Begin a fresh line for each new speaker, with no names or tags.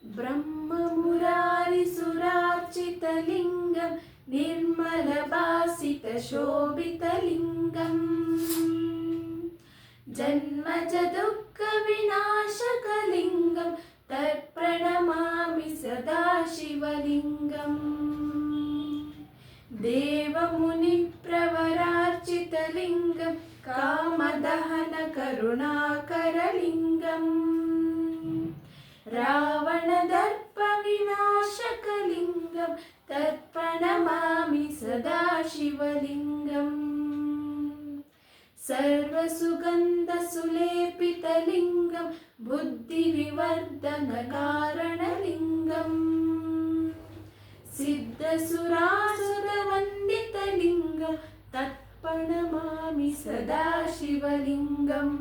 ब्रह्ममुरारिसुरार्चितलिङ्गं निर्मलभासितशोभितलिङ्गम् जन्मजदुःखविनाशकलिङ्गं तत्प्रणमामि सदा शिवलिङ्गम् देवमुनिप्रवरार्चितलिङ्गं कामदहनकरुणाकरलिङ्गम् रावणदर्पविनाशकलिङ्गं तत्प्रणमामि सदा शिवलिङ्गम् सर्वसुगन्धसुलेपितलिङ्गं बुद्धिविवर्धनकारणलिङ्गम् सिद्धसुरासुरवन्दितलिङ्गं तत्प्रणमामि सदा शिवलिङ्गम्